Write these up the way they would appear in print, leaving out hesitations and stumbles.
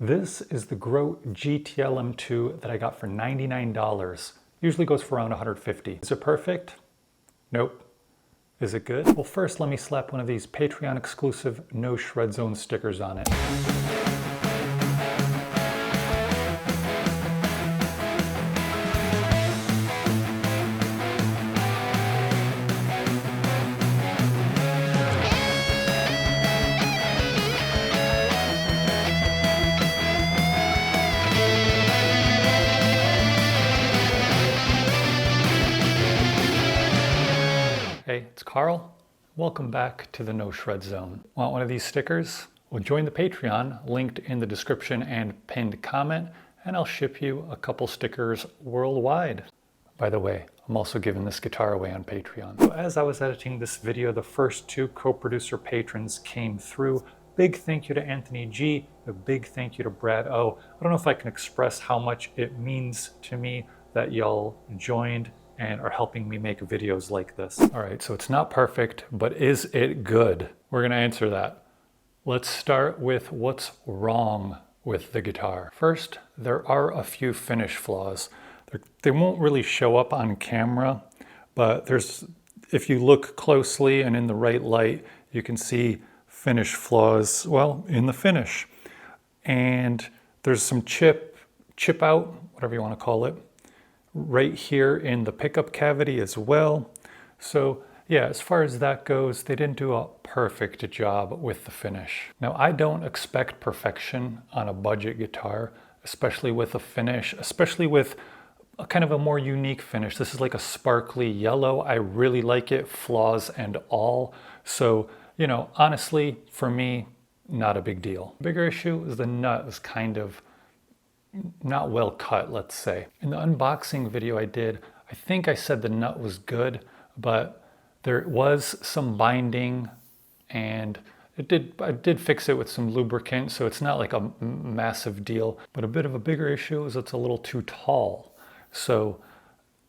This is the Grote GTLM-2 that I got for $99. Usually goes for around $150. Is it perfect? Nope. Is it good? Well, first let me slap one of these Patreon exclusive No Shred Zone stickers on it. Hey, it's Carl. Welcome back to the No Shred Zone. Want one of these stickers? Well, join the Patreon, linked in the description and pinned comment, and I'll ship you a couple stickers worldwide. By the way, I'm also giving this guitar away on Patreon. So as I was editing this video, the first two co-producer patrons came through. Big thank you to Anthony G, a big thank you to Brad O. I don't know if I can express how much it means to me that y'all joined and are helping me make videos like this. All right, so it's not perfect, but is it good? We're gonna answer that. Let's start with what's wrong with the guitar. First, there are a few finish flaws. They won't really show up on camera, but if you look closely and in the right light, you can see finish flaws, well, in the finish. And there's some chip out, whatever you wanna call it, right here in the pickup cavity as well. So yeah, as far as that goes, they didn't do a perfect job with the finish. Now, I don't expect perfection on a budget guitar, especially with a finish, especially with a kind of a more unique finish. This is like a sparkly yellow. I really like it, flaws and all. So, you know, honestly, for me, not a big deal. Bigger issue is the nut is kind of not well cut, let's say. In the unboxing video I did, I think I said the nut was good, but there was some binding and I did fix it with some lubricant, so it's not like a massive deal. But a bit of a bigger issue is it's a little too tall. So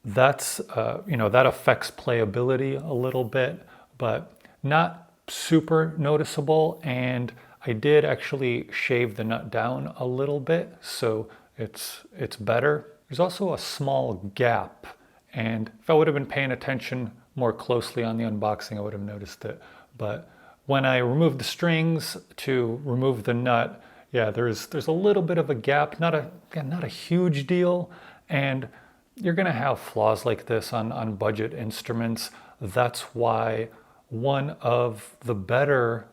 that's, you know, that affects playability a little bit, but not super noticeable. And I did actually shave the nut down a little bit, so it's better. There's also a small gap, and if I would have been paying attention more closely on the unboxing, I would have noticed it. But when I removed the strings to remove the nut, yeah, there's a little bit of a gap, not a huge deal, and you're gonna have flaws like this on budget instruments. That's why one of the better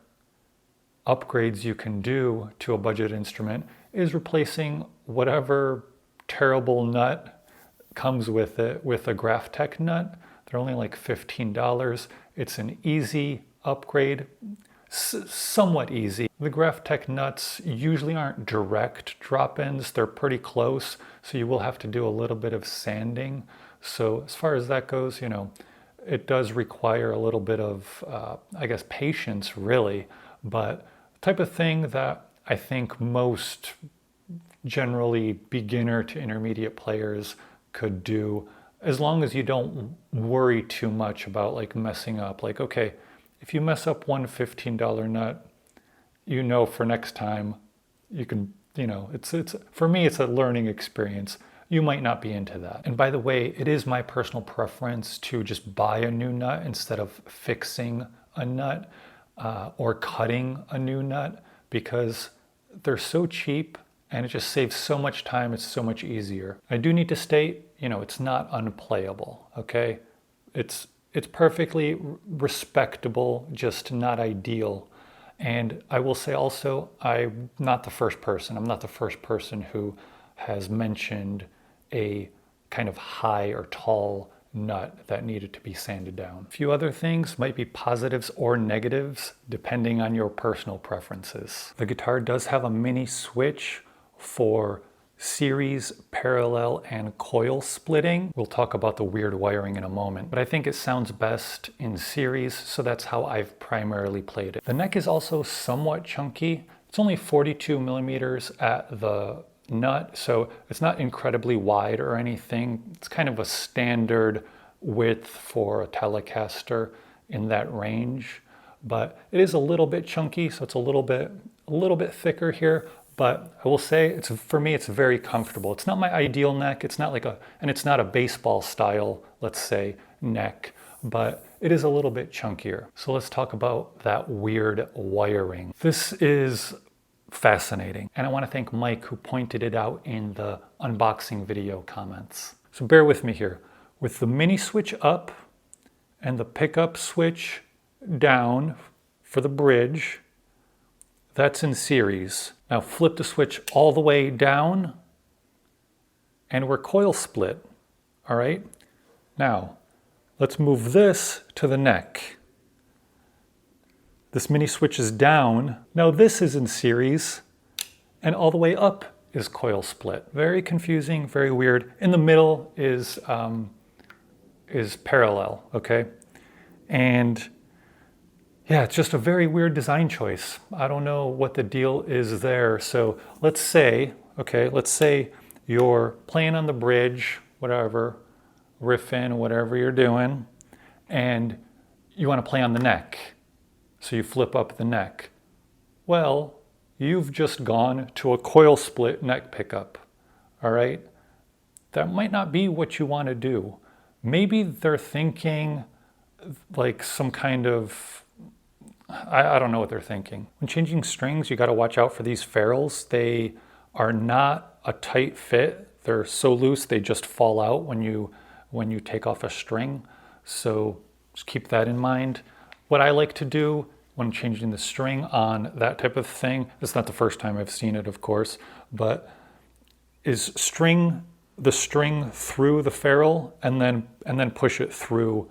upgrades you can do to a budget instrument is replacing whatever terrible nut comes with it with a Graphtec nut. They're only like $15. It's an easy upgrade, somewhat easy. The Graphtec nuts usually aren't direct drop-ins, they're pretty close, so you will have to do a little bit of sanding. So as far as that goes, you know, it does require a little bit of, I guess, patience really, but type of thing that I think most generally beginner to intermediate players could do, as long as you don't worry too much about like messing up. Like, okay, if you mess up one $15 nut, you know for next time you can, you know, it's for me, it's a learning experience. You might not be into that. And by the way, it is my personal preference to just buy a new nut instead of fixing a nut or cutting a new nut, because they're so cheap and it just saves so much time. It's so much easier. I do need to state, you know, it's not unplayable, okay? It's perfectly respectable, just not ideal. And I will say also, I'm not the first person who has mentioned a kind of high or tall nut that needed to be sanded down. A few other things might be positives or negatives depending on your personal preferences. The guitar does have a mini switch for series, parallel, and coil splitting. We'll talk about the weird wiring in a moment, but I think it sounds best in series, so that's how I've primarily played it. The neck is also somewhat chunky. It's only 42 millimeters at the nut, so it's not incredibly wide or anything. It's kind of a standard width for a telecaster in that range, but it is a little bit chunky, so it's a little bit thicker here, But I will say, for me, it's very comfortable. It's not my ideal neck. It's not and it's not a baseball style, let's say, neck, but it is a little bit chunkier. So let's talk about that weird wiring. This is fascinating. And I want to thank Mike, who pointed it out in the unboxing video comments. So bear with me here. With the mini switch up and the pickup switch down for the bridge, that's in series. Now flip the switch all the way down and we're coil split, all right? Now, let's move this to the neck. This mini switch is down. Now this is in series, and all the way up is coil split. Very confusing, very weird. In the middle is parallel, okay? And yeah, it's just a very weird design choice. I don't know what the deal is there. So let's say you're playing on the bridge, whatever, riffing, whatever you're doing, and you want to play on the neck. So you flip up the neck. Well, you've just gone to a coil split neck pickup, all right? That might not be what you want to do. Maybe they're thinking like some kind of, I don't know what they're thinking. When changing strings, you got to watch out for these ferrules. They are not a tight fit. They're so loose, they just fall out when you take off a string. So just keep that in mind. What I like to do when changing the string on that type of thing, it's not the first time I've seen it, of course, but is string the string through the ferrule and then push it through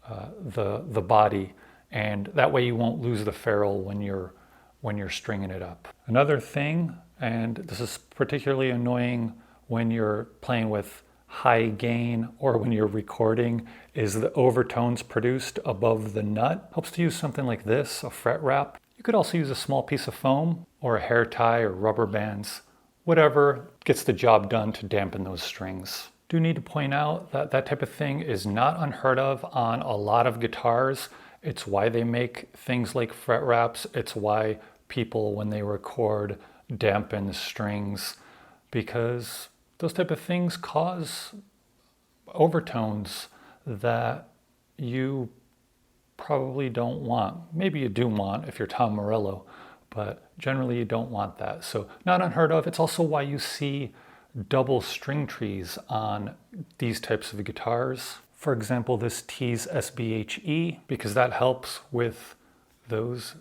the body, and that way you won't lose the ferrule when you're stringing it up. Another thing, and this is particularly annoying when you're playing with high gain or when you're recording, is the overtones produced above the nut. Helps to use something like this, a fret wrap. You could also use a small piece of foam or a hair tie or rubber bands, whatever gets the job done to dampen those strings. Do need to point out that that type of thing is not unheard of on a lot of guitars. It's why they make things like fret wraps. It's why people, when they record, dampen the strings, because those type of things cause overtones that you probably don't want. Maybe you do want if you're Tom Morello, but generally you don't want that. So not unheard of. It's also why you see double string trees on these types of guitars. For example, this T's SBHE, because that helps with those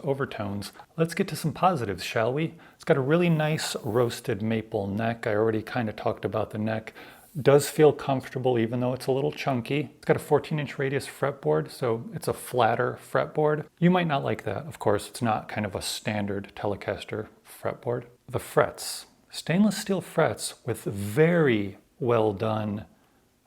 overtones. Let's get to some positives, shall we? It's got a really nice roasted maple neck. I already kind of talked about the neck. Does feel comfortable even though it's a little chunky. It's got a 14-inch radius fretboard, so it's a flatter fretboard. You might not like that, of course. It's not kind of a standard Telecaster fretboard. The frets. Stainless steel frets with very well done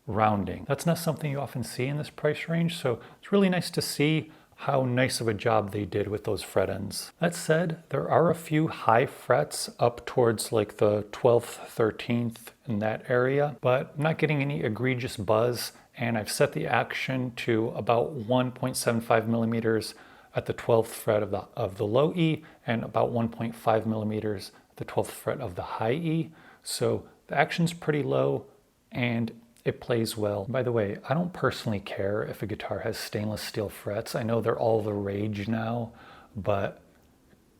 rounding. That's not something you often see in this price range, so it's really nice to see how nice of a job they did with those fret ends. That said, there are a few high frets up towards like the 12th, 13th in that area, but I'm not getting any egregious buzz, and I've set the action to about 1.75 millimeters at the 12th fret of the low E and about 1.5 millimeters at the 12th fret of the high E. So the action's pretty low and it plays well. By the way, I don't personally care if a guitar has stainless steel frets. I know they're all the rage now, but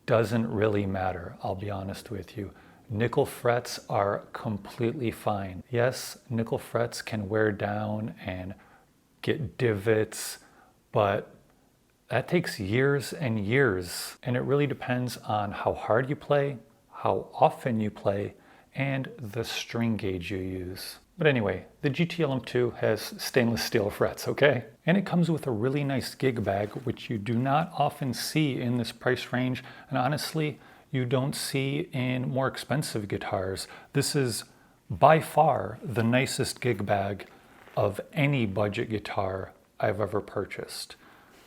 doesn't really matter, I'll be honest with you. Nickel frets are completely fine. Yes, nickel frets can wear down and get divots, but that takes years and years. And it really depends on how hard you play, how often you play, and the string gauge you use. But anyway, the GTLM-2 has stainless steel frets, okay? And it comes with a really nice gig bag, which you do not often see in this price range. And honestly, you don't see in more expensive guitars. This is by far the nicest gig bag of any budget guitar I've ever purchased.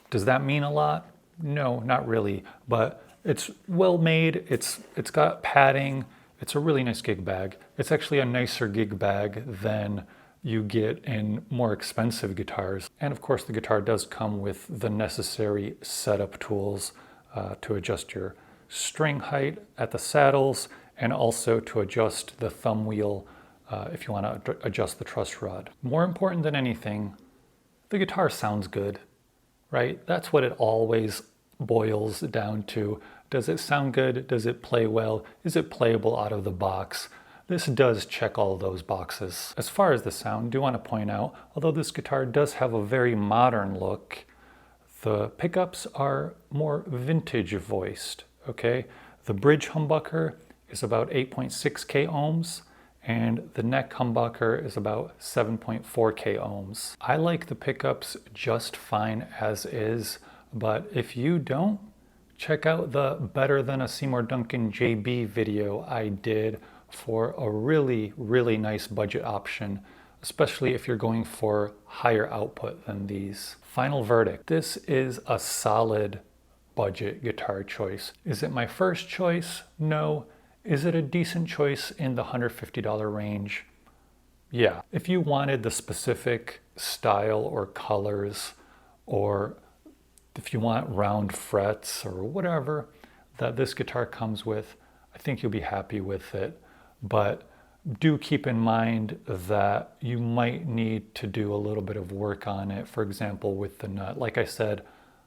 Does that mean a lot? No, not really, but it's well made, it's got padding, it's a really nice gig bag. It's actually a nicer gig bag than you get in more expensive guitars. And of course the guitar does come with the necessary setup tools to adjust your string height at the saddles, and also to adjust the thumb wheel if you want to adjust the truss rod. More important than anything, the guitar sounds good, right? That's what it always boils down to. Does it sound good? Does it play well? Is it playable out of the box? This does check all those boxes. As far as the sound, I do want to point out, although this guitar does have a very modern look, the pickups are more vintage voiced, okay? The bridge humbucker is about 8.6K ohms, and the neck humbucker is about 7.4K ohms. I like the pickups just fine as is, but if you don't, check out the Better Than a Seymour Duncan JB video I did for a really, really nice budget option, especially if you're going for higher output than these. Final verdict, this is a solid budget guitar choice. Is it my first choice? No. Is it a decent choice in the $150 range? Yeah. If you wanted the specific style or colors, or if you want round frets or whatever that this guitar comes with, I think you'll be happy with it. But do keep in mind that you might need to do a little bit of work on it. For example, with the nut. Like I said,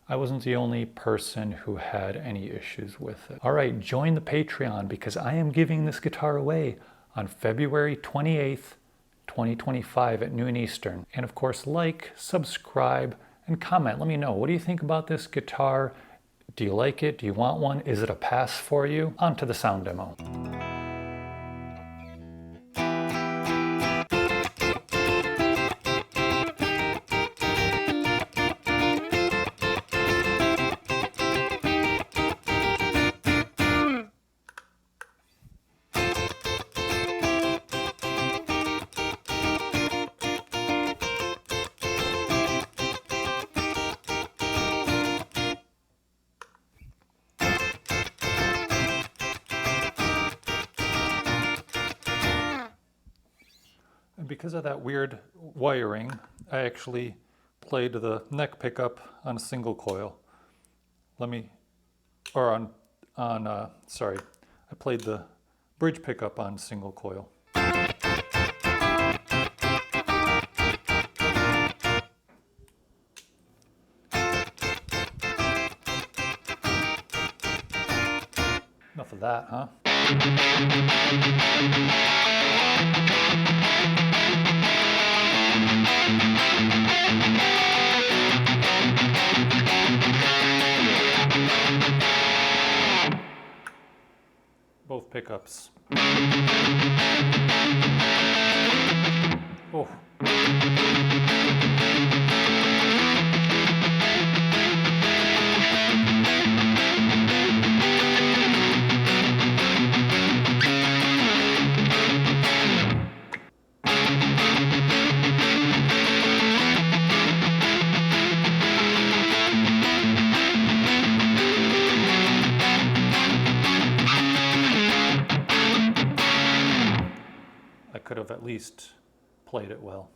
I wasn't the only person who had any issues with it. All right, join the Patreon because I am giving this guitar away on February 28th, 2025 at noon Eastern. And of course, like, subscribe, and comment. Let me know. What do you think about this guitar? Do you like it? Do you want one? Is it a pass for you? On to the sound demo. And because of that weird wiring, I actually played the neck pickup on a single coil. Sorry, I played the bridge pickup on single coil. Enough of that, huh? Both pickups. Oh. I could have at least played it well.